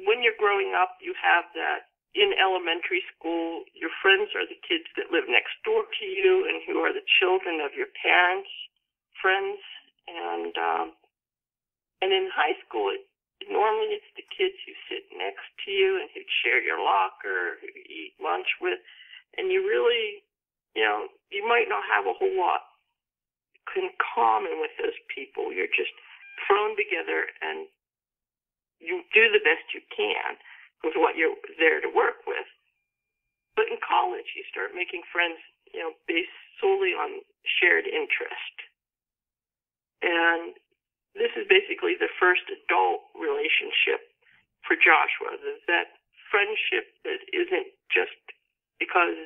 when you're growing up, you have that in elementary school, your friends are the kids that live next door to you and who are the children of your parents' friends. And in high school, normally it's the kids who sit next to you and who share your locker, who you eat lunch with. And you really, you might not have a whole lot in common with those people. You're just thrown together and you do the best you can with what you're there to work with. But in college, you start making friends, based solely on shared interest. And this is basically the first adult relationship for Joshua. There's that friendship that isn't just because,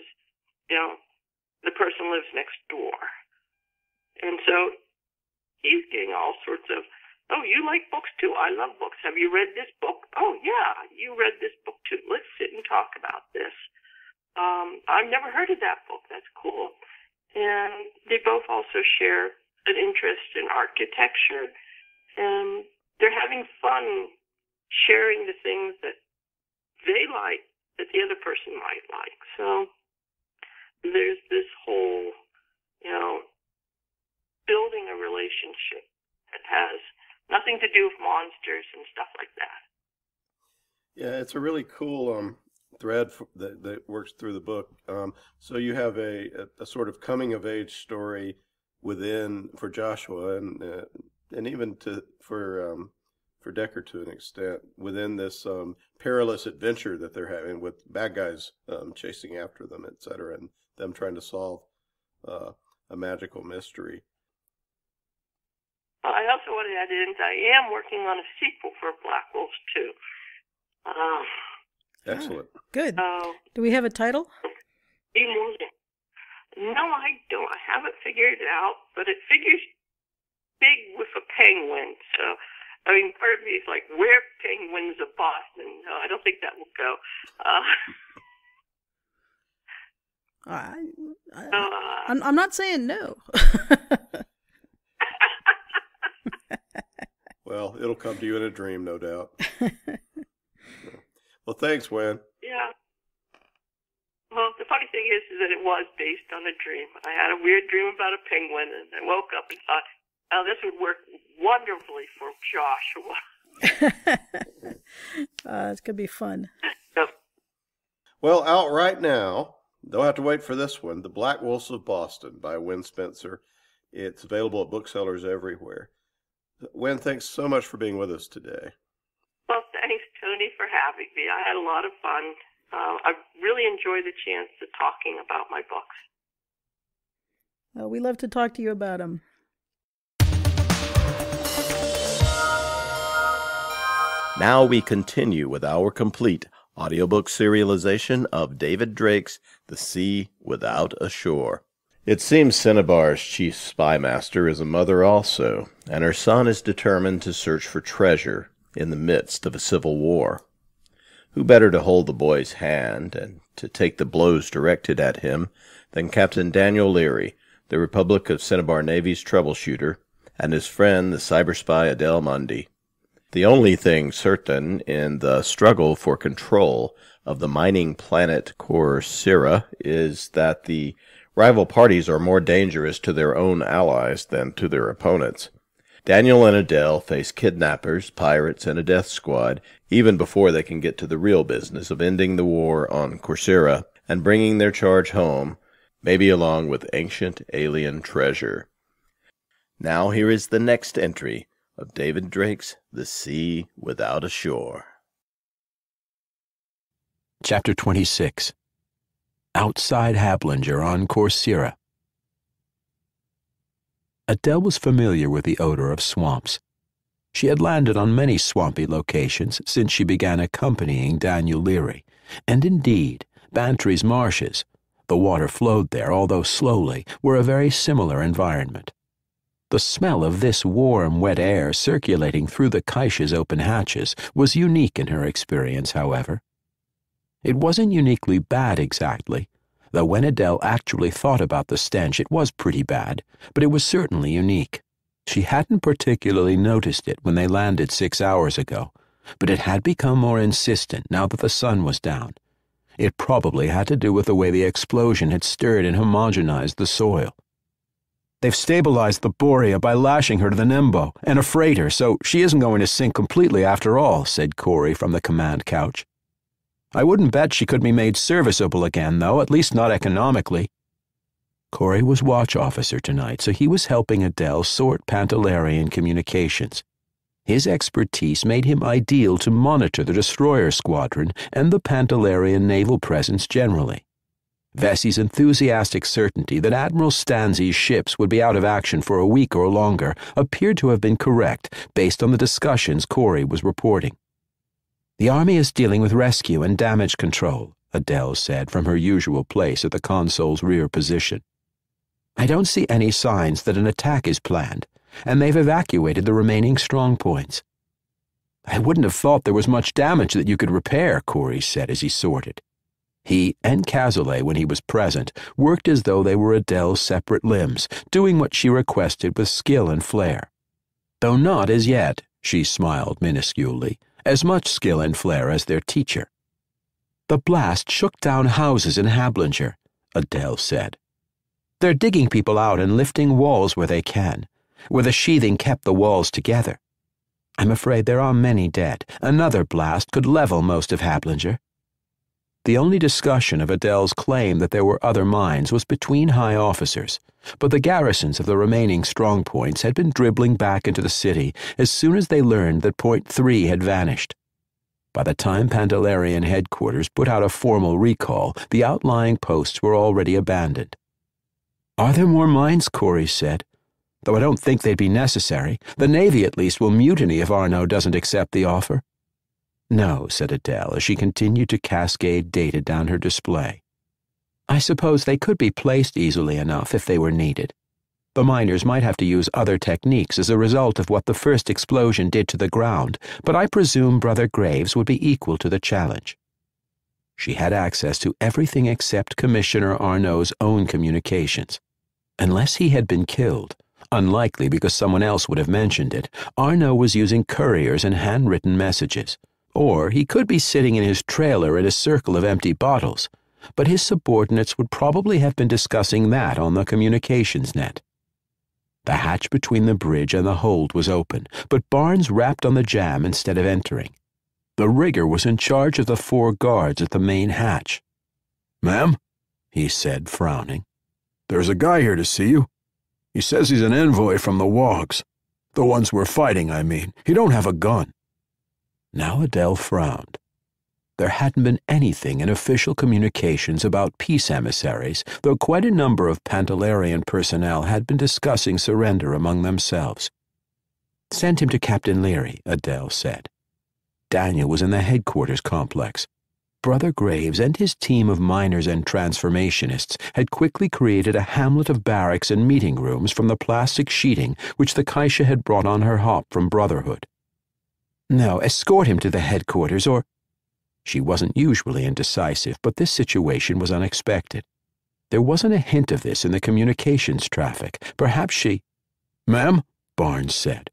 the person lives next door. And so he's getting all sorts of, oh, you like books too? I love books. Have you read this book? Oh, yeah, you read this book too. Let's sit and talk about this. I've never heard of that book. That's cool. And they both also share an interest in architecture. And they're having fun sharing the things that they like that the other person might like. So there's this whole, building a relationship that has nothing to do with monsters and stuff like that. Yeah, it's a really cool thread that works through the book. So you have a sort of coming of age story for Joshua and even for Decker to an extent within this perilous adventure that they're having with bad guys chasing after them, etc., and them trying to solve a magical mystery. I also want to add in, I am working on a sequel for Black Wolves 2. Excellent. Good. Do we have a title? No, I don't. I haven't figured it out, but it figures big with a penguin. So, part of me is like, where penguins of Boston? No, I don't think that will go. I'm not saying no. Well, it'll come to you in a dream, no doubt. Well, thanks, Wen. Yeah. Well, the funny thing is that it was based on a dream. I had a weird dream about a penguin, and I woke up and thought, oh, this would work wonderfully for Joshua. It's going to be fun. Yep. Well, out right now, don't have to wait for this one, The Black Wolves of Boston by Wen Spencer. It's available at booksellers everywhere. Wen, thanks so much for being with us today. Well, thanks, Tony, for having me. I had a lot of fun. I really enjoyed the chance of talking about my books. Well, we love to talk to you about them. Now we continue with our complete audiobook serialization of David Drake's The Sea Without a Shore. It seems Cinnabar's chief spy master is a mother also, and her son is determined to search for treasure in the midst of a civil war. Who better to hold the boy's hand and to take the blows directed at him than Captain Daniel Leary, the Republic of Cinnabar Navy's troubleshooter, and his friend the cyberspy Adele Mundy. The only thing certain in the struggle for control of the mining planet Corsaira is that the rival parties are more dangerous to their own allies than to their opponents. Daniel and Adele face kidnappers, pirates, and a death squad even before they can get to the real business of ending the war on Corsaira and bringing their charge home, maybe along with ancient alien treasure. Now here is the next entry of David Drake's The Sea Without a Shore. Chapter 26. Outside Hablinger on Corsaira. Adele was familiar with the odor of swamps. She had landed on many swampy locations since she began accompanying Daniel Leary, and indeed, Bantry's marshes, the water flowed there, although slowly, were a very similar environment. The smell of this warm, wet air circulating through the cache's open hatches was unique in her experience, however. It wasn't uniquely bad exactly, though when Adele actually thought about the stench it was pretty bad, but it was certainly unique. She hadn't particularly noticed it when they landed 6 hours ago, but it had become more insistent now that the sun was down. It probably had to do with the way the explosion had stirred and homogenized the soil. "They've stabilized the Borea by lashing her to the Nembo and a freighter, so she isn't going to sink completely after all," said Corey from the command couch. "I wouldn't bet she could be made serviceable again, though, at least not economically." Corey was watch officer tonight, so he was helping Adele sort Pantalarian communications. His expertise made him ideal to monitor the destroyer squadron and the Pantalarian naval presence generally. Vessie's enthusiastic certainty that Admiral Stanzi's ships would be out of action for a week or longer appeared to have been correct based on the discussions Corey was reporting. "The Army is dealing with rescue and damage control," Adele said from her usual place at the console's rear position. "I don't see any signs that an attack is planned, and they've evacuated the remaining strongpoints." "I wouldn't have thought there was much damage that you could repair," Corey said as he sorted. He and Cazalet, when he was present, worked as though they were Adele's separate limbs, doing what she requested with skill and flair. Though not as yet, she smiled minusculely, as much skill and flair as their teacher. "The blast shook down houses in Hablinger," Adele said. "They're digging people out and lifting walls where they can, where the sheathing kept the walls together. I'm afraid there are many dead. Another blast could level most of Hablinger." The only discussion of Adele's claim that there were other mines was between high officers, but the garrisons of the remaining strongpoints had been dribbling back into the city as soon as they learned that Point 3 had vanished. By the time Pantalarian headquarters put out a formal recall, the outlying posts were already abandoned. "Are there more mines?" Corey said. "Though I don't think they'd be necessary. The Navy at least will mutiny if Arno doesn't accept the offer." "No," said Adele as she continued to cascade data down her display. "I suppose they could be placed easily enough if they were needed. The miners might have to use other techniques as a result of what the first explosion did to the ground, but I presume Brother Graves would be equal to the challenge." She had access to everything except Commissioner Arno's own communications. Unless he had been killed, unlikely because someone else would have mentioned it, Arno was using couriers and handwritten messages. Or he could be sitting in his trailer in a circle of empty bottles, but his subordinates would probably have been discussing that on the communications net. The hatch between the bridge and the hold was open, but Barnes rapped on the jamb instead of entering. The rigger was in charge of the 4 guards at the main hatch. "Ma'am," he said, frowning. "There's a guy here to see you. He says he's an envoy from the Wogs. The ones we're fighting, I mean. He don't have a gun." Now Adele frowned. There hadn't been anything in official communications about peace emissaries, though quite a number of Pantalarian personnel had been discussing surrender among themselves. "Send him to Captain Leary," Adele said. Daniel was in the headquarters complex. Brother Graves and his team of miners and transformationists had quickly created a hamlet of barracks and meeting rooms from the plastic sheeting which the Kaisha had brought on her hop from Brotherhood. "No, escort him to the headquarters, or—" She wasn't usually indecisive, but this situation was unexpected. There wasn't a hint of this in the communications traffic. Perhaps she— "Ma'am," Barnes said.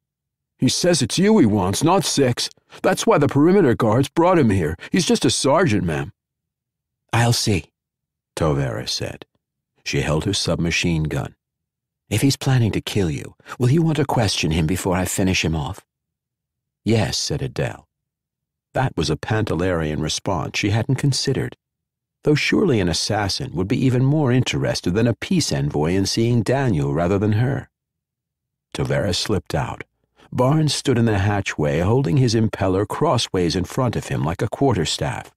"He says it's you he wants, not 6. That's why the perimeter guards brought him here. He's just a sergeant, ma'am." "I'll see," Tovera said. She held her submachine gun. "If he's planning to kill you, will you want to question him before I finish him off?" "Yes," said Adele. That was a Pantalarian response she hadn't considered, though surely an assassin would be even more interested than a peace envoy in seeing Daniel rather than her. Tovera slipped out. Barnes stood in the hatchway holding his impeller crossways in front of him like a quarterstaff.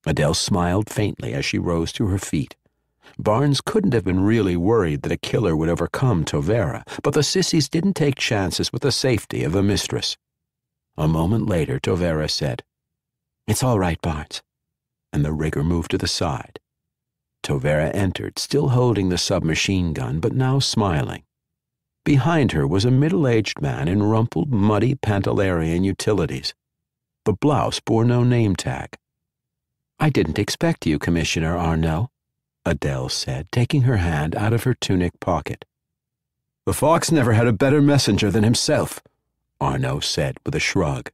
Adele smiled faintly as she rose to her feet. Barnes couldn't have been really worried that a killer would overcome Tovera, but the sissies didn't take chances with the safety of a mistress. A moment later, Tovera said, "It's all right, Barnes," and the rigger moved to the side. Tovera entered, still holding the submachine gun, but now smiling. Behind her was a middle-aged man in rumpled, muddy Pantalarian utilities. The blouse bore no name tag. "I didn't expect you, Commissioner Arno," Adele said, taking her hand out of her tunic pocket. The fox never had a better messenger than himself, Arnaud said with a shrug.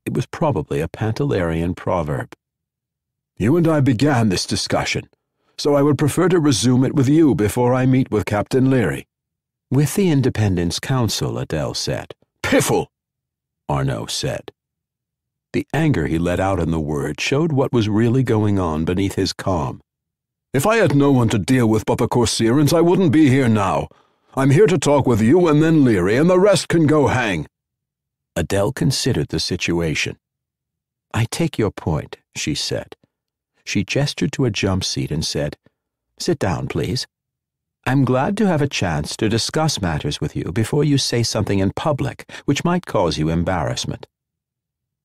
It was probably a Pantalarian proverb. You and I began this discussion, so I would prefer to resume it with you before I meet with Captain Leary. With the Independence Council, Adele said. Piffle, Arnaud said. The anger he let out in the word showed what was really going on beneath his calm. If I had no one to deal with but the Corsairans, I wouldn't be here now. I'm here to talk with you and then Leary, and the rest can go hang. Adele considered the situation. I take your point, she said. She gestured to a jump seat and said, Sit down, please. I'm glad to have a chance to discuss matters with you before you say something in public which might cause you embarrassment.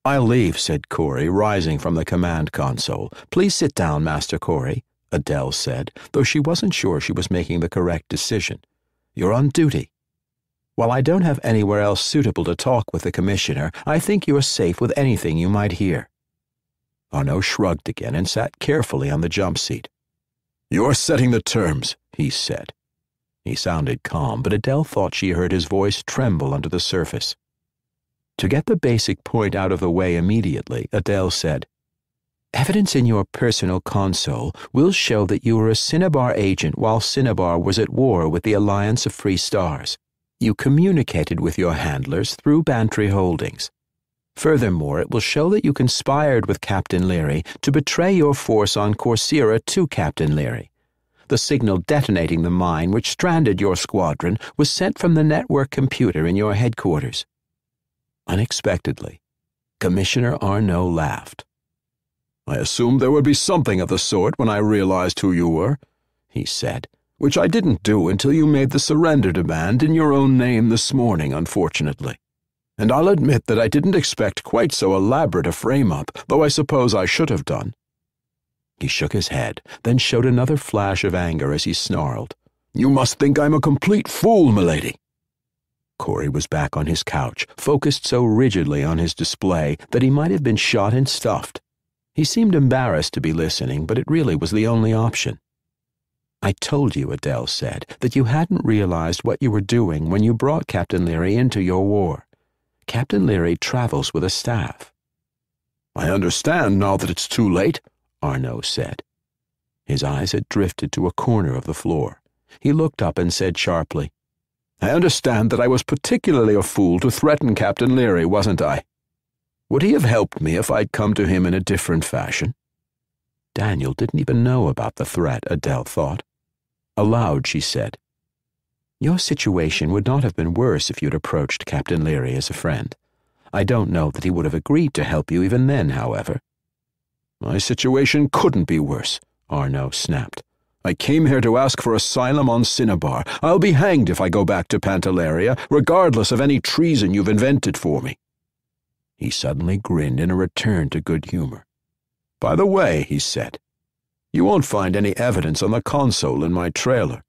I'll leave, said Corey, rising from the command console. Please sit down, Master Corey, Adele said, though she wasn't sure she was making the correct decision. You're on duty. While I don't have anywhere else suitable to talk with the Commissioner, I think you are safe with anything you might hear. Arnaud shrugged again and sat carefully on the jump seat. You're setting the terms, he said. He sounded calm, but Adele thought she heard his voice tremble under the surface. To get the basic point out of the way immediately, Adele said, Evidence in your personal console will show that you were a Cinnabar agent while Cinnabar was at war with the Alliance of Free Stars. You communicated with your handlers through Bantry Holdings. Furthermore, it will show that you conspired with Captain Leary to betray your force on Corsaira to Captain Leary. The signal detonating the mine which stranded your squadron was sent from the network computer in your headquarters. Unexpectedly, Commissioner Arnaud laughed. I assumed there would be something of the sort when I realized who you were, he said, which I didn't do until you made the surrender demand in your own name this morning, unfortunately. And I'll admit that I didn't expect quite so elaborate a frame-up, though I suppose I should have done. He shook his head, then showed another flash of anger as he snarled. You must think I'm a complete fool, milady. Corey was back on his couch, focused so rigidly on his display that he might have been shot and stuffed. He seemed embarrassed to be listening, but it really was the only option. I told you, Adele said, that you hadn't realized what you were doing when you brought Captain Leary into your war. Captain Leary travels with a staff. I understand now that it's too late, Arnaud said. His eyes had drifted to a corner of the floor. He looked up and said sharply, I understand that I was particularly a fool to threaten Captain Leary, wasn't I? Would he have helped me if I'd come to him in a different fashion? Daniel didn't even know about the threat, Adele thought. Aloud, she said, Your situation would not have been worse if you'd approached Captain Leary as a friend. I don't know that he would have agreed to help you even then, however. My situation couldn't be worse, Arnaud snapped. I came here to ask for asylum on Cinnabar. I'll be hanged if I go back to Pantalaria, regardless of any treason you've invented for me. He suddenly grinned in a return to good humor. By the way, he said, you won't find any evidence on the console in my trailer.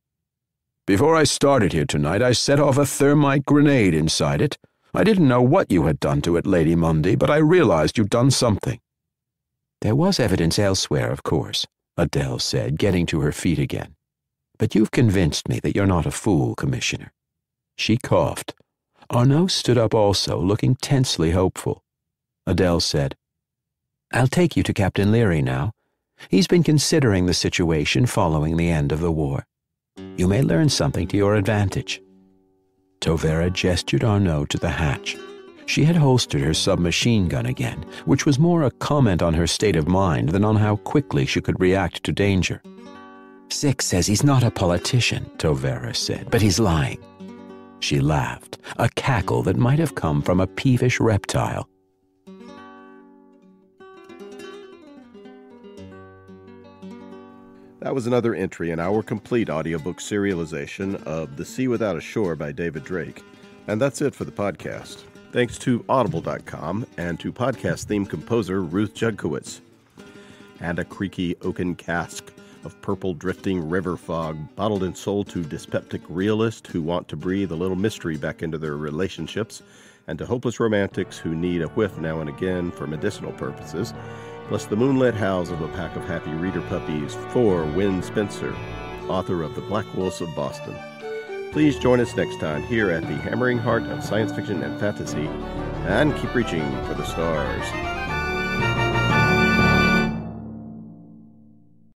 Before I started here tonight, I set off a thermite grenade inside it. I didn't know what you had done to it, Lady Mundy, but I realized you'd done something. There was evidence elsewhere, of course, Adele said, getting to her feet again. But you've convinced me that you're not a fool, Commissioner. She coughed. Arnaud stood up also, looking tensely hopeful. Adele said, I'll take you to Captain Leary now. He's been considering the situation following the end of the war. You may learn something to your advantage. Tovera gestured Arnaud to the hatch. She had holstered her submachine gun again, which was more a comment on her state of mind than on how quickly she could react to danger. Six says he's not a politician, Tovera said, but he's lying. She laughed, a cackle that might have come from a peevish reptile. That was another entry in our complete audiobook serialization of The Sea Without a Shore by David Drake. And that's it for the podcast. Thanks to Audible.com and to podcast theme composer Ruth Judkowitz. And a creaky oaken cask of purple drifting river fog bottled and sold to dyspeptic realists who want to breathe a little mystery back into their relationships, and to hopeless romantics who need a whiff now and again for medicinal purposes, plus the moonlit howls of a pack of happy reader puppies for Wen Spencer, author of The Black Wolves of Boston. Please join us next time here at the hammering heart of science fiction and fantasy, and keep reaching for the stars.